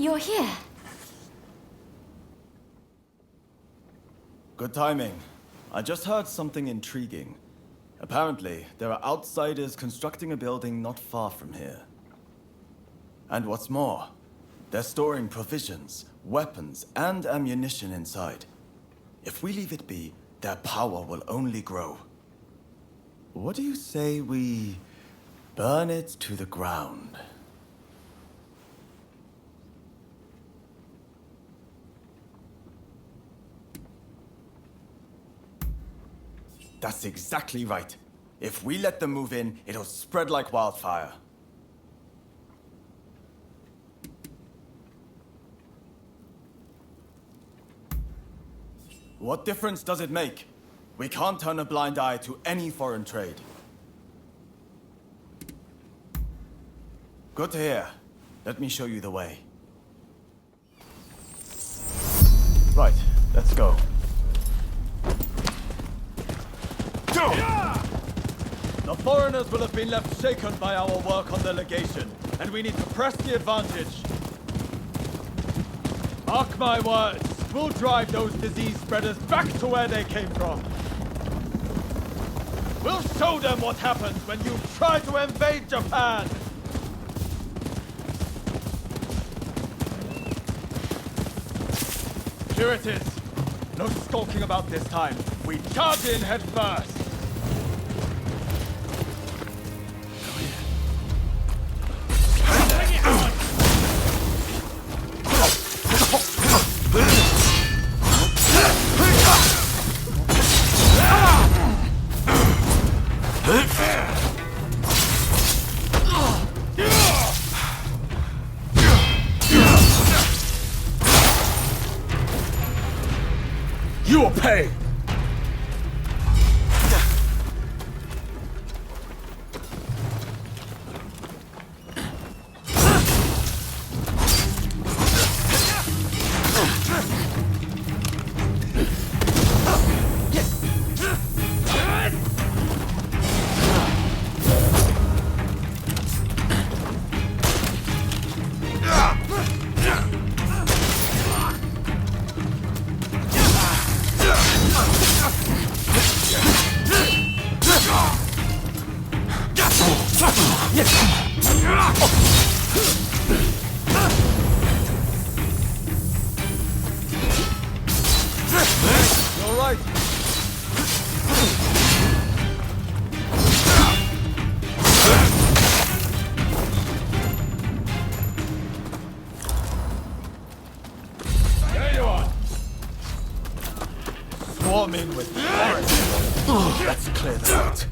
You're here. Good timing. I just heard something intriguing. Apparently, there are outsiders constructing a building not far from here. And what's more, they're storing provisions, weapons, and ammunition inside. If we leave it be, their power will only grow. What do you say we burn it to the ground? That's exactly right. If we let them move in, it'll spread like wildfire. What difference does it make? We can't turn a blind eye to any foreign trade. Good to hear. Let me show you the way. Right, let's go. The foreigners will have been left shaken by our work on the legation, and we need to press the advantage. Mark my words, we'll drive those disease spreaders back to where they came from. We'll show them what happens when you try to invade Japan! Here it is. No skulking about this time. We charge in head first. You will pay! You're right. There you are. Swarming with forest. Let's clear that out.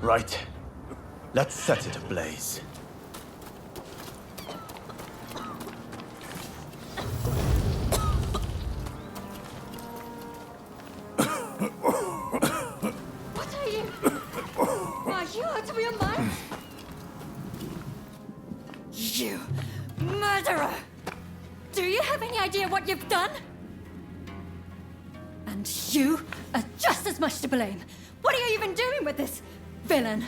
Right. Let's set it ablaze. What are you? Are you out of your mind? You murderer! Do you have any idea what you've done? And you are just as much to blame. What are you even doing with this villain?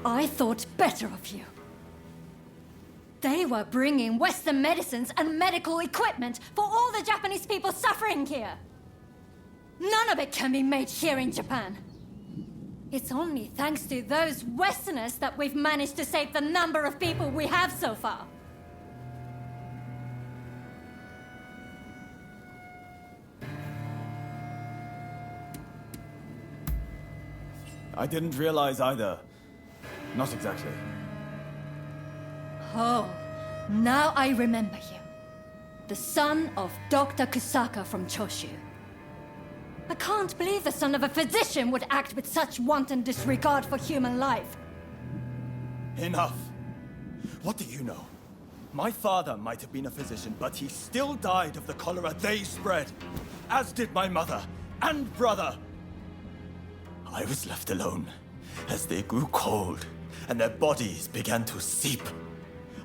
I thought better of you. They were bringing Western medicines and medical equipment for all the Japanese people suffering here. None of it can be made here in Japan. It's only thanks to those Westerners that we've managed to save the number of people we have so far. I didn't realize either. Not exactly. Oh, now I remember you. The son of Dr. Kusaka from Choshu. I can't believe the son of a physician would act with such wanton disregard for human life. Enough. What do you know? My father might have been a physician, but he still died of the cholera they spread. As did my mother and brother. I was left alone as they grew cold and their bodies began to seep.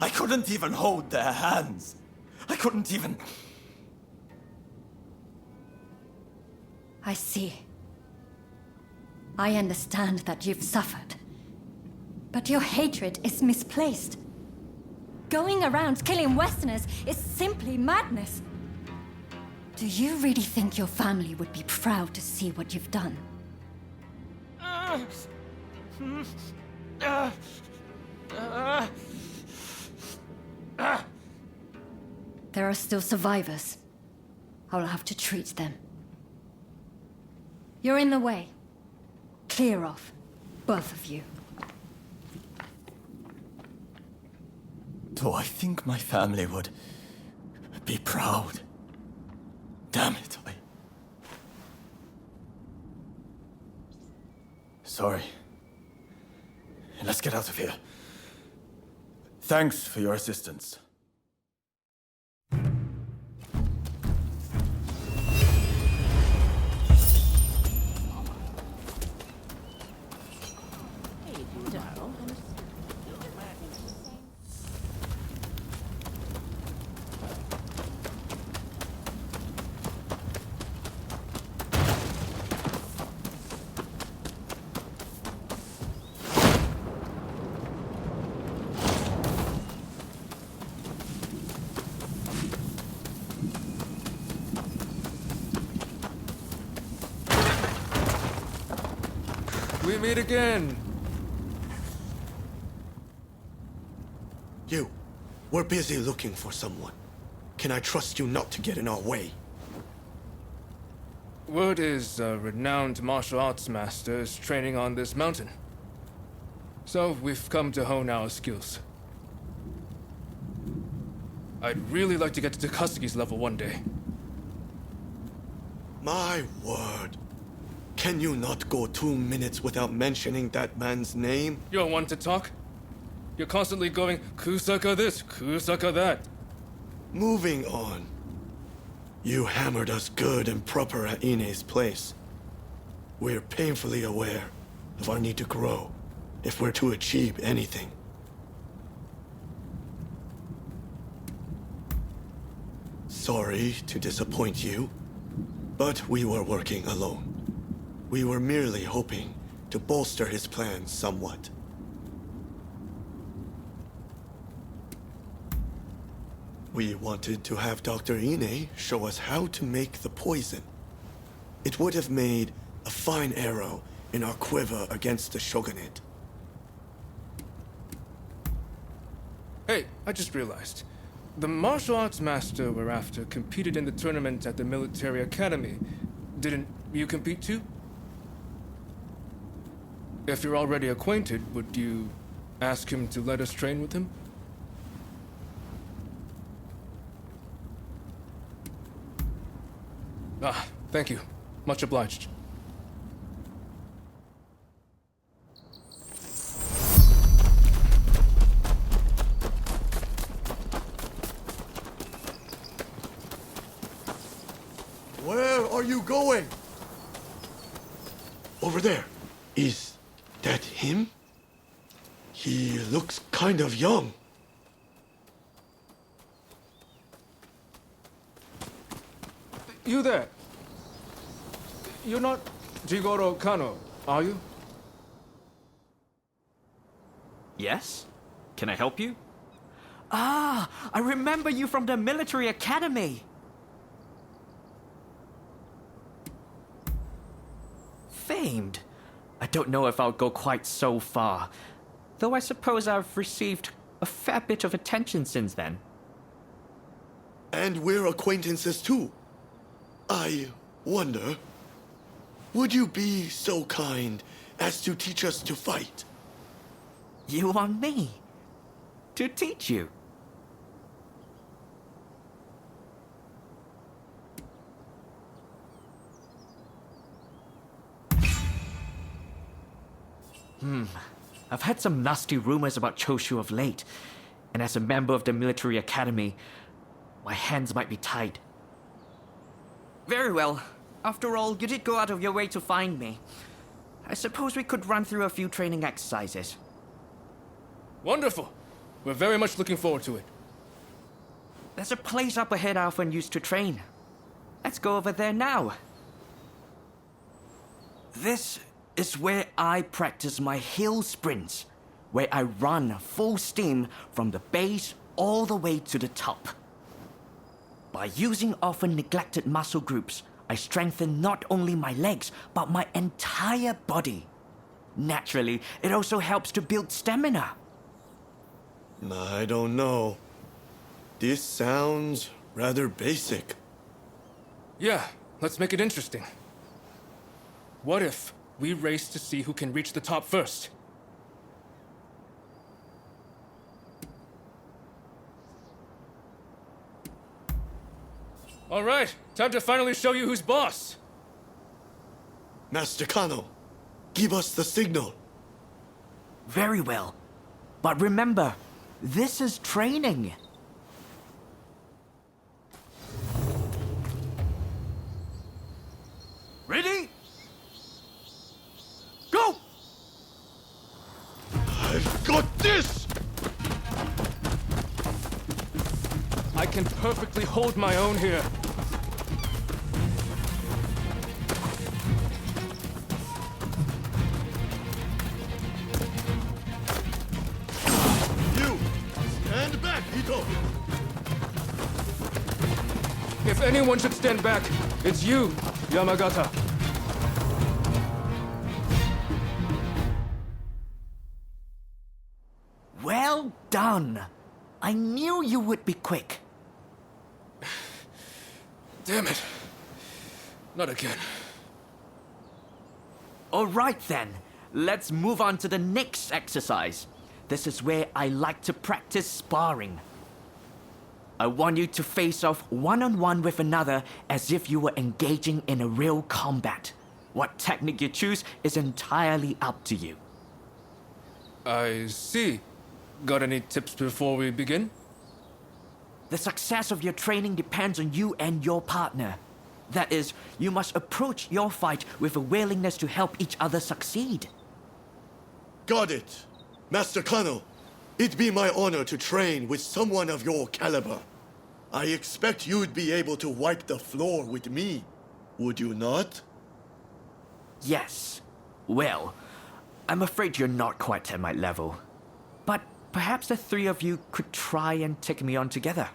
I couldn't even hold their hands. I couldn't even... I see. I understand that you've suffered. But your hatred is misplaced. Going around killing Westerners is simply madness. Do you really think your family would be proud to see what you've done? There are still survivors. I'll have to treat them. You're in the way. Clear off, both of you. Do I think my family would be proud? Damn it, Sorry. Let's get out of here. Thanks for your assistance. We meet again. You, we're busy looking for someone. Can I trust you not to get in our way? Word is a renowned martial arts master is training on this mountain. So we've come to hone our skills. I'd really like to get to Takasaki's level one day. My word. Can you not go 2 minutes without mentioning that man's name? You're one to talk? You're constantly going, Kusaka this, Kusaka that. Moving on. You hammered us good and proper at Ine's place. We're painfully aware of our need to grow if we're to achieve anything. Sorry to disappoint you, but we were working alone. We were merely hoping to bolster his plans somewhat. We wanted to have Dr. Ine show us how to make the poison. It would have made a fine arrow in our quiver against the shogunate. Hey, I just realized. The martial arts master we're after competed in the tournament at the military academy. Didn't you compete too? If you're already acquainted, would you ask him to let us train with him? Ah, thank you. Much obliged. Where are you going? Over there. Is that him? He looks kind of young. You there? You're not Jigoro Kano, are you? Yes? Can I help you? Ah, I remember you from the military academy. Famed. I don't know if I'll go quite so far, though I suppose I've received a fair bit of attention since then. And we're acquaintances too. I wonder, would you be so kind as to teach us to fight? You want me to teach you? I've heard some nasty rumors about Choshu of late, and as a member of the military academy, my hands might be tied. Very well. After all, you did go out of your way to find me. I suppose we could run through a few training exercises. Wonderful. We're very much looking forward to it. There's a place up ahead I often used to train. Let's go over there now. This is where I practice my hill sprints, where I run full steam from the base all the way to the top. By using often neglected muscle groups, I strengthen not only my legs, but my entire body. Naturally, it also helps to build stamina. I don't know. This sounds rather basic. Yeah, let's make it interesting. What if we race to see who can reach the top first? All right, time to finally show you who's boss. Master Kano, give us the signal. Very well. But remember, this is training. Ready? Go! I've got this! I can perfectly hold my own here. You! Stand back, Ito! If anyone should stand back, it's you, Yamagata. Well done. I knew you would be quick. Damn it. Not again. All right then, let's move on to the next exercise. This is where I like to practice sparring. I want you to face off one-on-one with another as if you were engaging in a real combat. What technique you choose is entirely up to you. I see. Got any tips before we begin? The success of your training depends on you and your partner. That is, you must approach your fight with a willingness to help each other succeed. Got it. Master Kano, it'd be my honor to train with someone of your caliber. I expect you'd be able to wipe the floor with me, would you not? Yes. Well, I'm afraid you're not quite at my level. But perhaps the three of you could try and take me on together.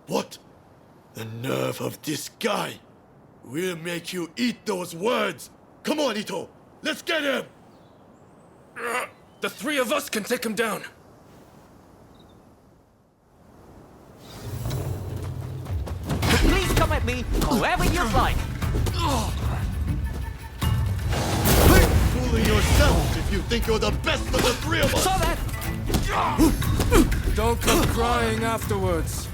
What? The nerve of this guy! We'll make you eat those words! Come on, Ito! Let's get him! The three of us can take him down. Please come at me however you like. Fooling yourself if you think you're the best of the three of us! Saw that? Don't come crying afterwards.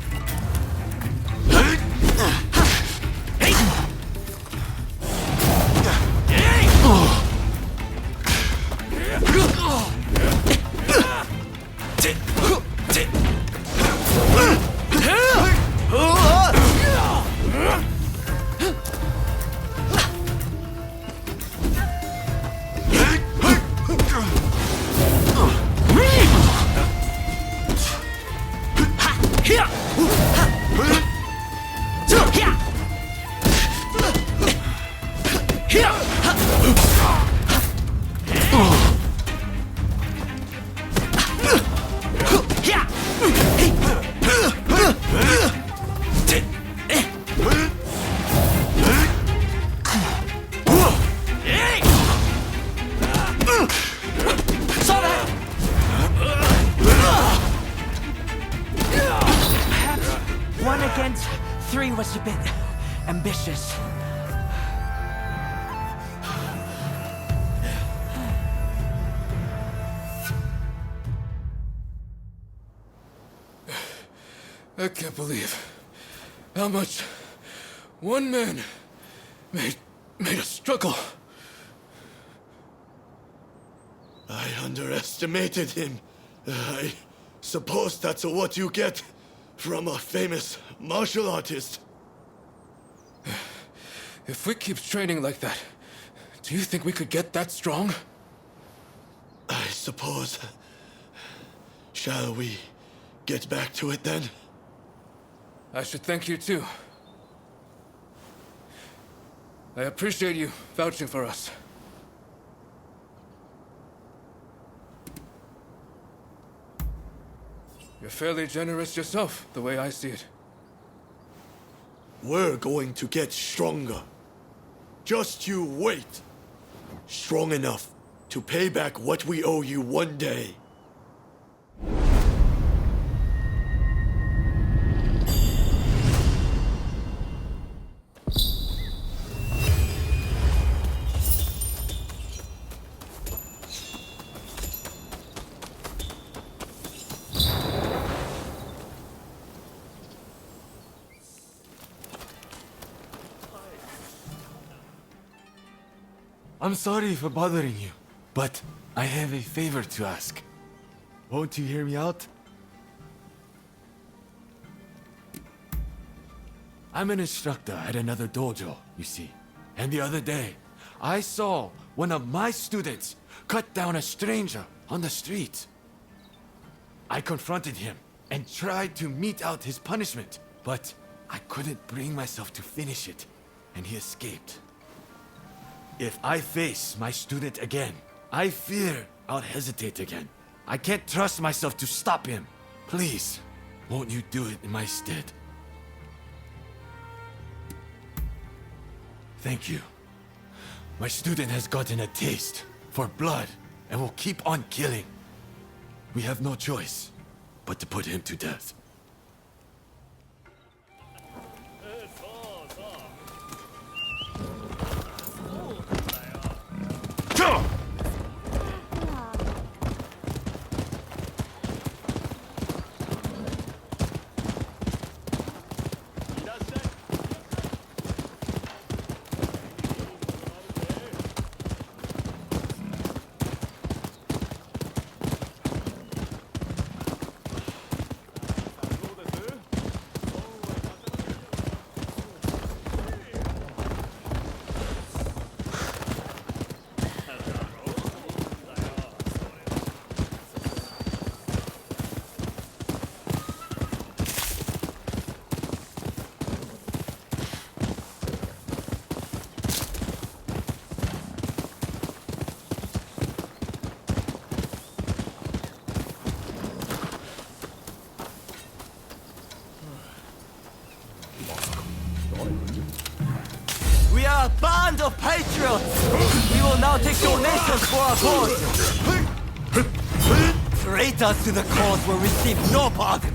ambitious. I can't believe how much one man made us struggle. I underestimated him. I suppose that's what you get from a famous martial artist. If we keep training like that, do you think we could get that strong? I suppose. Shall we get back to it then? I should thank you too. I appreciate you vouching for us. You're fairly generous yourself, the way I see it. We're going to get stronger. Just you wait. Strong enough to pay back what we owe you one day. I'm sorry for bothering you, but I have a favor to ask. Won't you hear me out? I'm an instructor at another dojo, you see. And the other day, I saw one of my students cut down a stranger on the street. I confronted him and tried to mete out his punishment, but I couldn't bring myself to finish it, and he escaped. If I face my student again, I fear I'll hesitate again. I can't trust myself to stop him. Please, won't you do it in my stead? Thank you. My student has gotten a taste for blood and will keep on killing. We have no choice but to put him to death. We are a band of patriots! We will now take donations for our cause! Traitors to the cause will receive no pardon!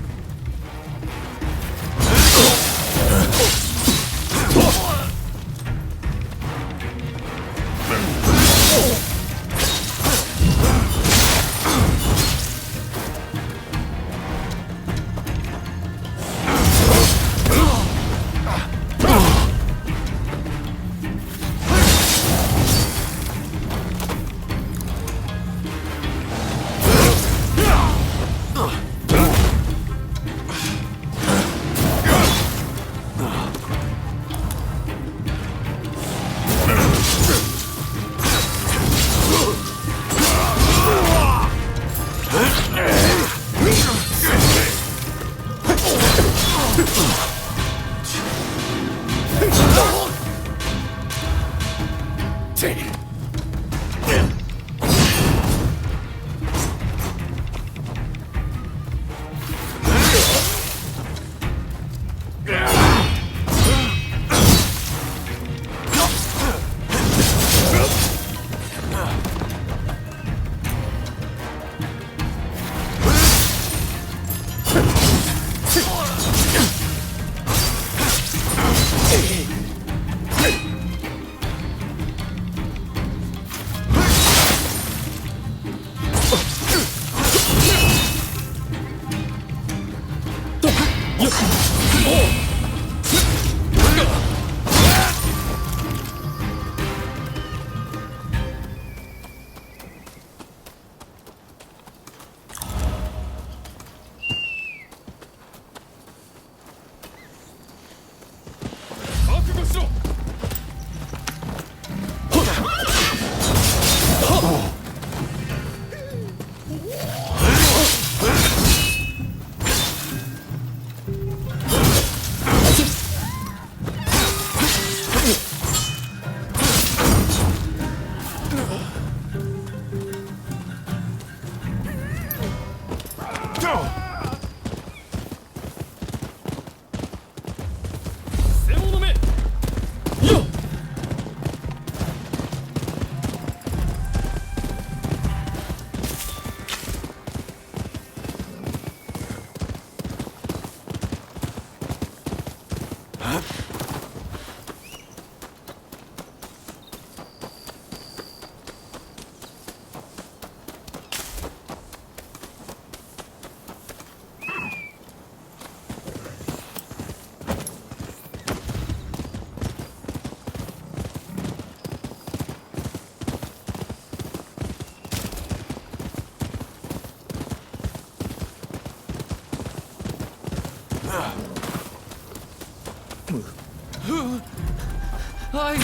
are you?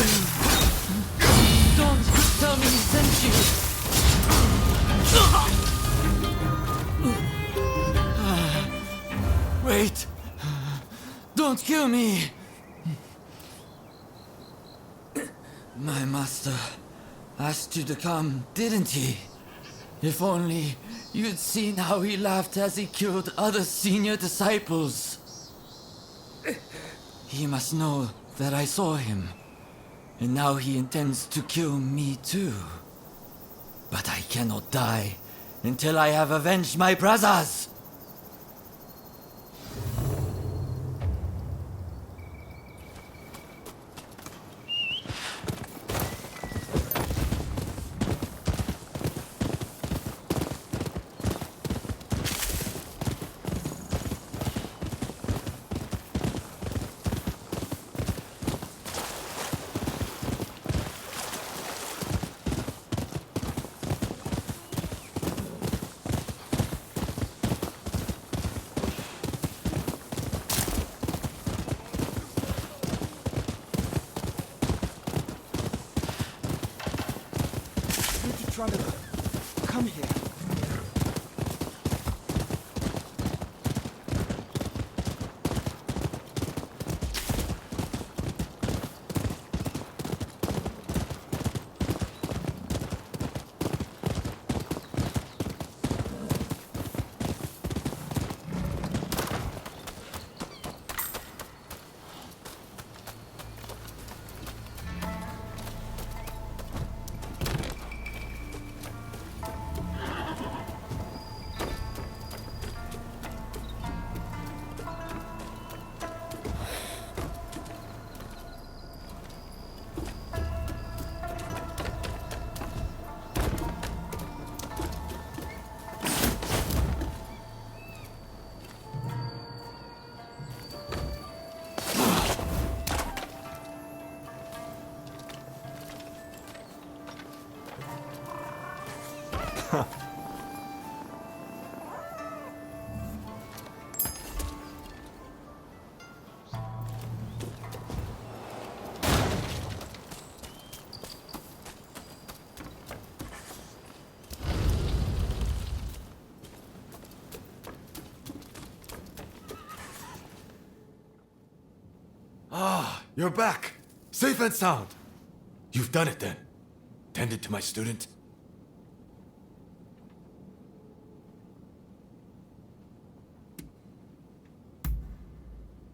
Don't tell me he sent you. Wait. Don't kill me. My master asked you to come, didn't he? If only you'd seen how he laughed as he killed other senior disciples. He must know that I saw him. And now he intends to kill me too. But I cannot die until I have avenged my brothers! Come here. You're back! Safe and sound! You've done it then. Tended to my student.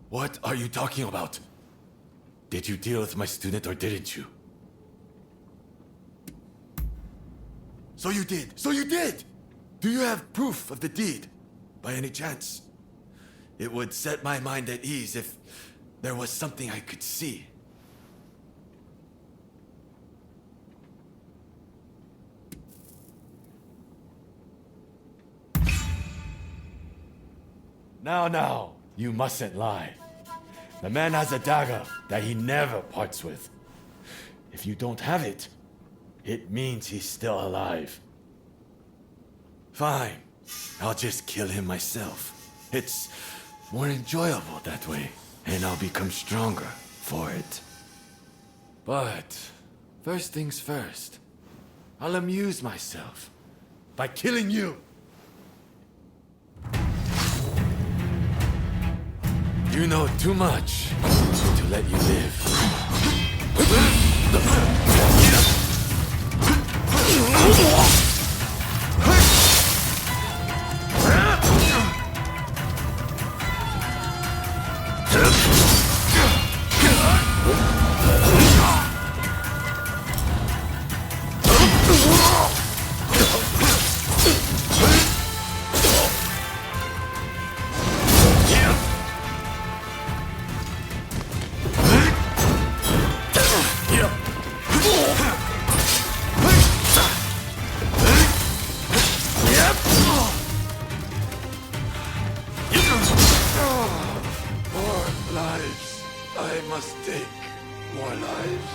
What are you talking about? Did you deal with my student or didn't you? So you did! So you did! Do you have proof of the deed, by any chance? It would set my mind at ease if there was something I could see. Now, you mustn't lie. The man has a dagger that he never parts with. If you don't have it, it means he's still alive. Fine, I'll just kill him myself. It's more enjoyable that way, and I'll become stronger for it. But first things first, I'll amuse myself by killing you. You know too much to let you live. I must take more lives.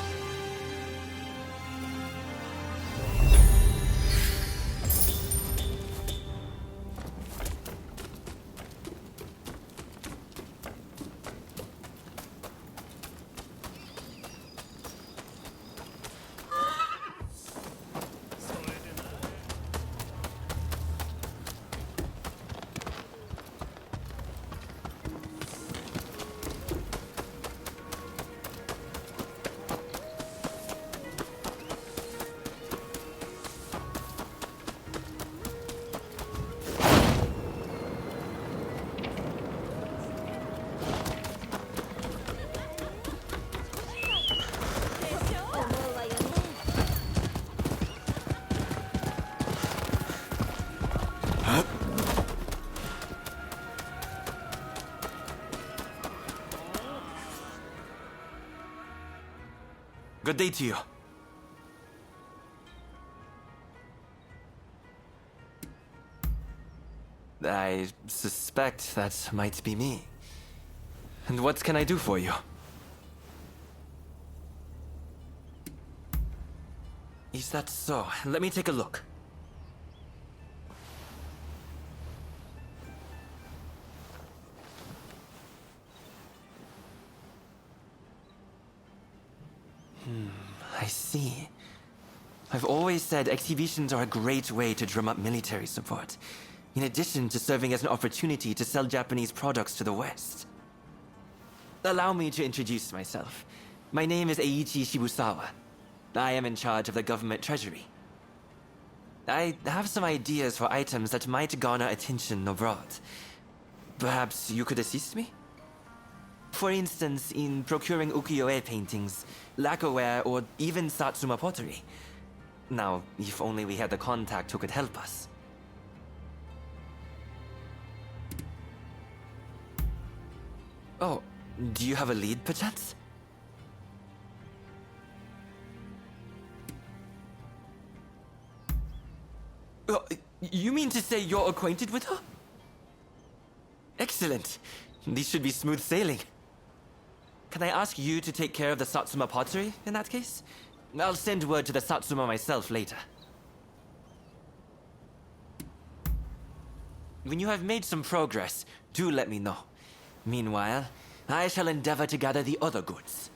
Good day to you. I suspect that might be me. And what can I do for you? Is that so? Let me take a look. I see. I've always said exhibitions are a great way to drum up military support, in addition to serving as an opportunity to sell Japanese products to the West. Allow me to introduce myself. My name is Eiichi Shibusawa. I am in charge of the government treasury. I have some ideas for items that might garner attention abroad. Perhaps you could assist me? For instance, in procuring ukiyo-e paintings, lacquerware, or even Satsuma pottery. Now, if only we had a contact who could help us. Oh, do you have a lead, perchance? You mean to say you're acquainted with her? Excellent. These should be smooth sailing. Can I ask you to take care of the Satsuma pottery, in that case? I'll send word to the Satsuma myself later. When you have made some progress, do let me know. Meanwhile, I shall endeavor to gather the other goods.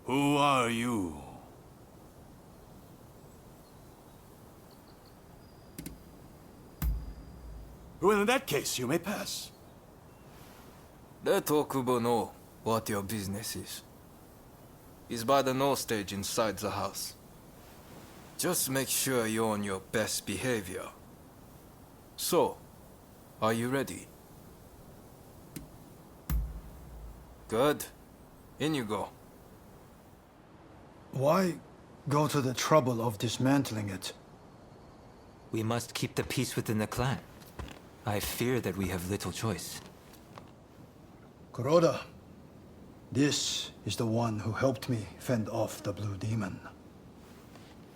Who are you? Well, in that case, you may pass. Let Okubo know what your business is. He's by the north stage inside the house. Just make sure you're on your best behavior. So, are you ready? Good. In you go. Why go to the trouble of dismantling it? We must keep the peace within the clan. I fear that we have little choice. Kuroda, this is the one who helped me fend off the Blue Demon.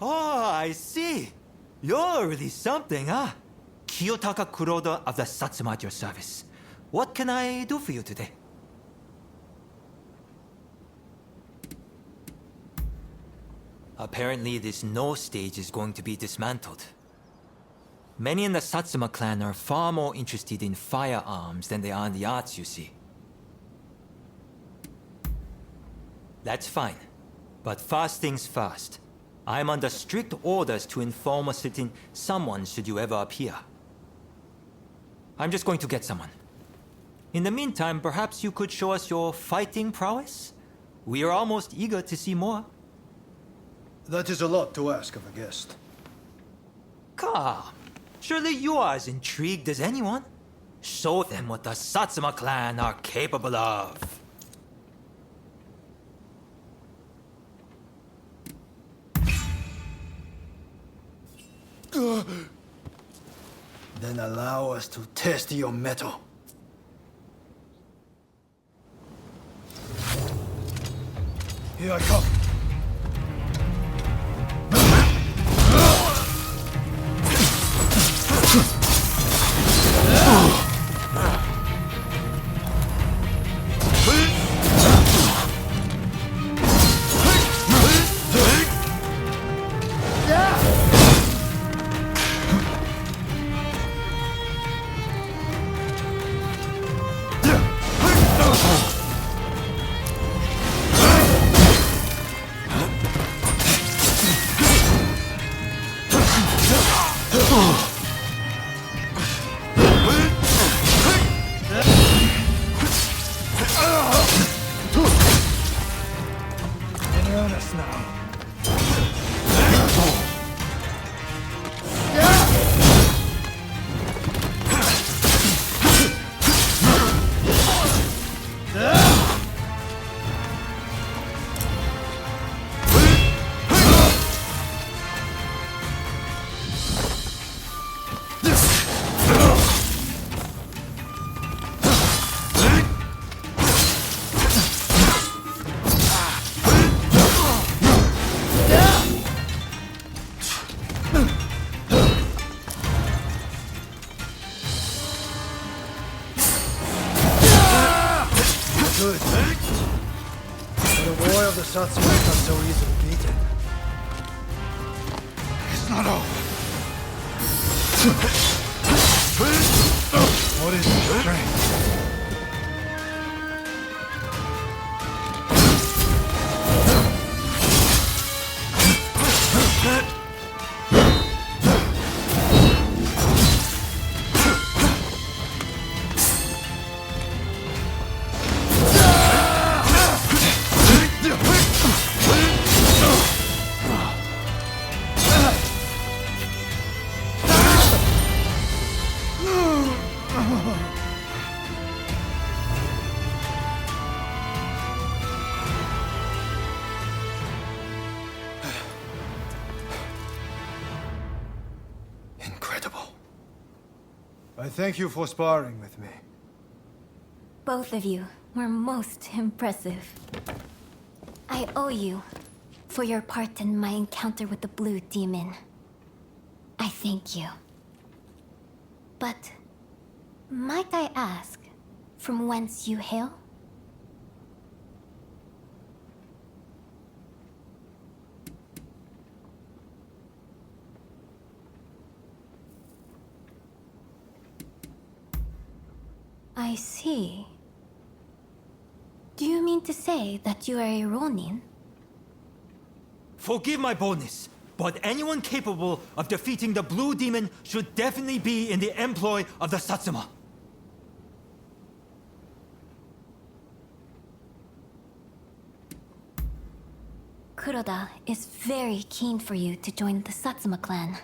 Oh, I see. You're really something, huh? Kiyotaka Kuroda of the Satsuma at your service. What can I do for you today? Apparently, this No stage is going to be dismantled. Many in the Satsuma clan are far more interested in firearms than they are in the arts, you see. That's fine. But first things first. I'm under strict orders to inform a certain someone should you ever appear. I'm just going to get someone. In the meantime, perhaps you could show us your fighting prowess? We are almost eager to see more. That is a lot to ask of a guest. Come. Surely you are as intrigued as anyone. Show them what the Satsuma clan are capable of. Then allow us to test your mettle. Here I come. In earnest now. Good. But a boy of the Satsuma is not so easily beaten. It's not over. What is your strength? Incredible. I thank you for sparring with me. Both of you were most impressive. I owe you for your part in my encounter with the Blue Demon. I thank you. But might I ask from whence you hail? I see. Do you mean to say that you are a Ronin? Forgive my boldness, but anyone capable of defeating the Blue Demon should definitely be in the employ of the Satsuma. Kuroda is very keen for you to join the Satsuma clan.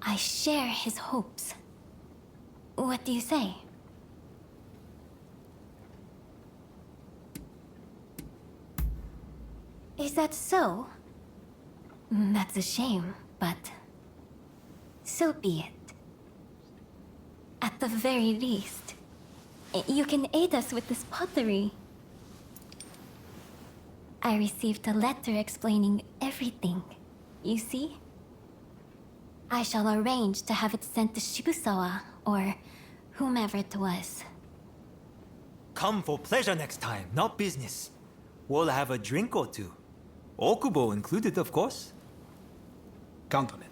I share his hopes. What do you say? Is that so? That's a shame, but So be it. At the very least, you can aid us with this pottery. I received a letter explaining everything, you see? I shall arrange to have it sent to Shibusawa, or whomever it was. Come for pleasure next time, not business. We'll have a drink or two. Okubo included, of course. Count on it.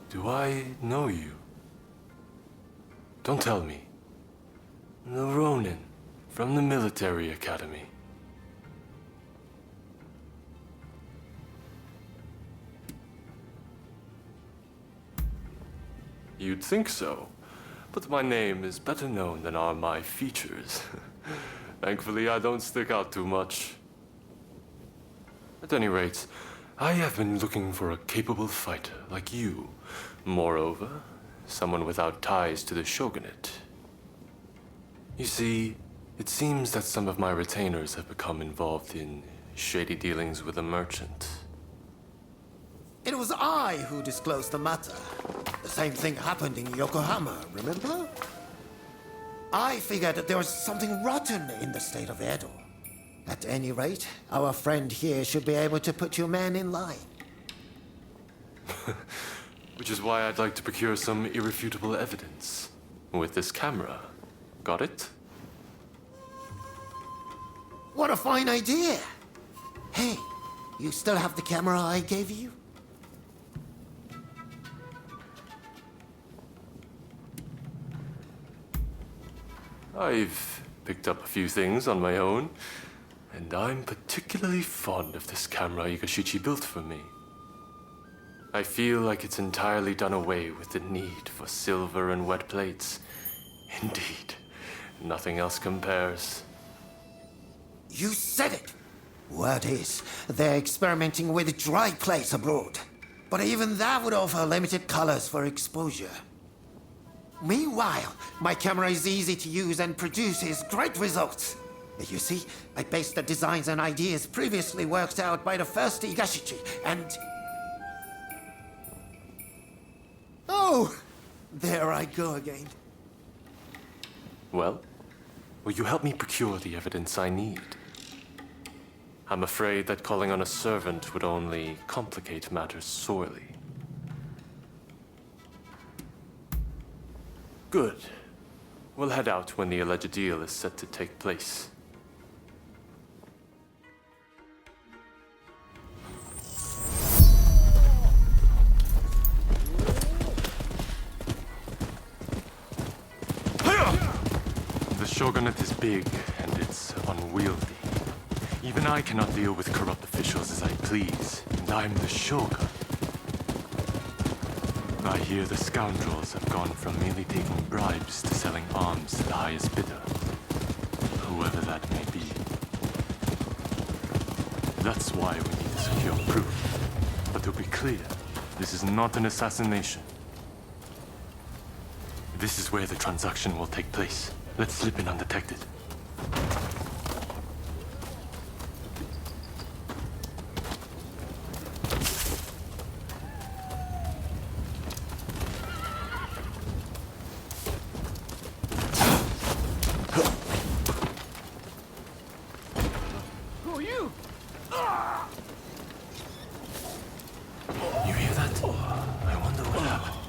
Do I know you? Don't tell me. The Ronin, from the military academy. You'd think so, but my name is better known than are my features. Thankfully, I don't stick out too much. At any rate, I have been looking for a capable fighter like you. Moreover, someone without ties to the shogunate. You see, it seems that some of my retainers have become involved in shady dealings with a merchant. It was I who disclosed the matter. The same thing happened in Yokohama, remember? I figured that there was something rotten in the state of Edo. At any rate, our friend here should be able to put your man in line. Which is why I'd like to procure some irrefutable evidence. With this camera. Got it? What a fine idea! Hey, you still have the camera I gave you? I've picked up a few things on my own, and I'm particularly fond of this camera Igashichi built for me. I feel like it's entirely done away with the need for silver and wet plates. Indeed, nothing else compares. You said it! Word is, they're experimenting with dry plates abroad. But even that would offer limited colors for exposure. Meanwhile, my camera is easy to use and produces great results. You see, I based the designs and ideas previously worked out by the first Igashichi, and... Oh! There I go again. Well, will you help me procure the evidence I need? I'm afraid that calling on a servant would only complicate matters sorely. Good. We'll head out when the alleged deal is set to take place. The shogunate is big, and it's unwieldy. Even I cannot deal with corrupt officials as I please, and I'm the shogun. I hear the scoundrels have gone from merely taking bribes to selling arms to the highest bidder, whoever that may be. That's why we need to secure proof. But to be clear, This is not an assassination. This is where the transaction will take place. Let's slip in undetected. You hear that? I wonder what happened.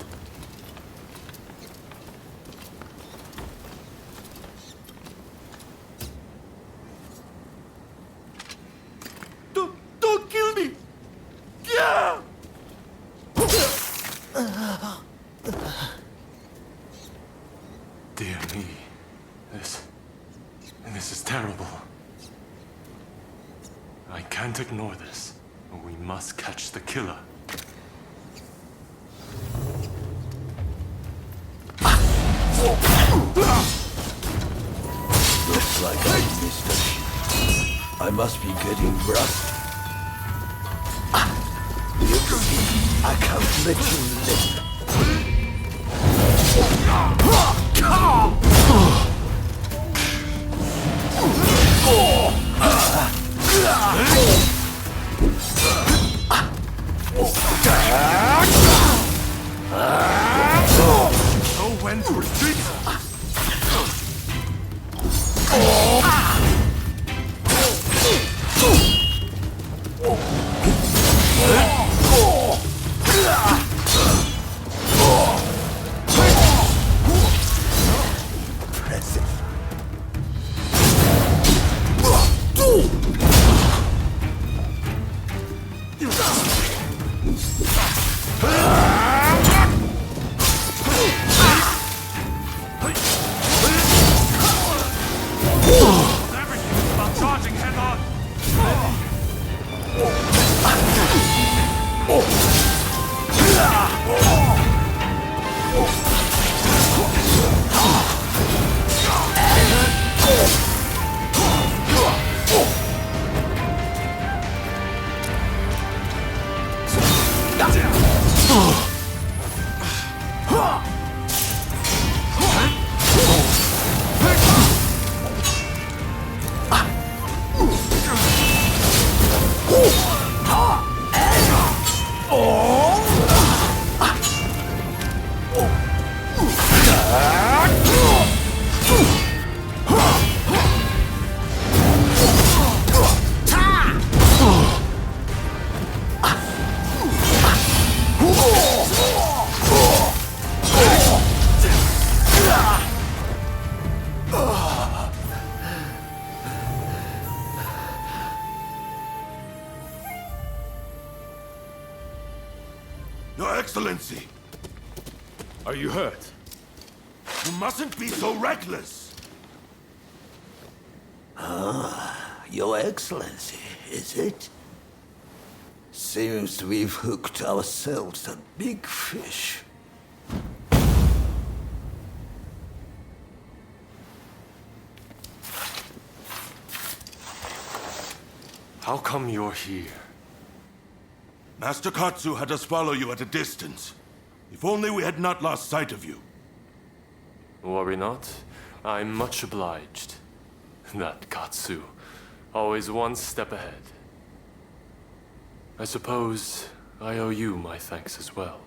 Don't kill me! Yeah! Dear me. This is terrible. I can't ignore this. We must catch the killer. Looks like I missed a shot. I must be getting rusty. I can't let you live. Know when to retreat! Everything about charging head on! Your Excellency! Are you hurt? You mustn't be so reckless! Your Excellency, is it? Seems we've hooked ourselves a big fish. How come you're here? Master Katsu had us follow you at a distance. If only we had not lost sight of you. Worry not. I'm much obliged. That Katsu. Always one step ahead. I suppose I owe you my thanks as well.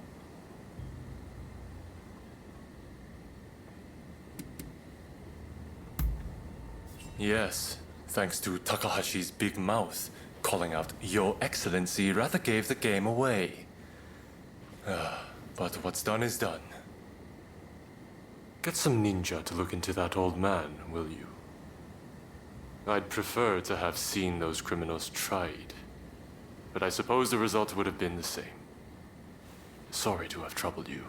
Yes, thanks to Takahashi's big mouth, calling out Your Excellency rather gave the game away. But what's done is done. Get some ninja to look into that old man, will you? I'd prefer to have seen those criminals tried, but I suppose the result would have been the same. Sorry to have troubled you.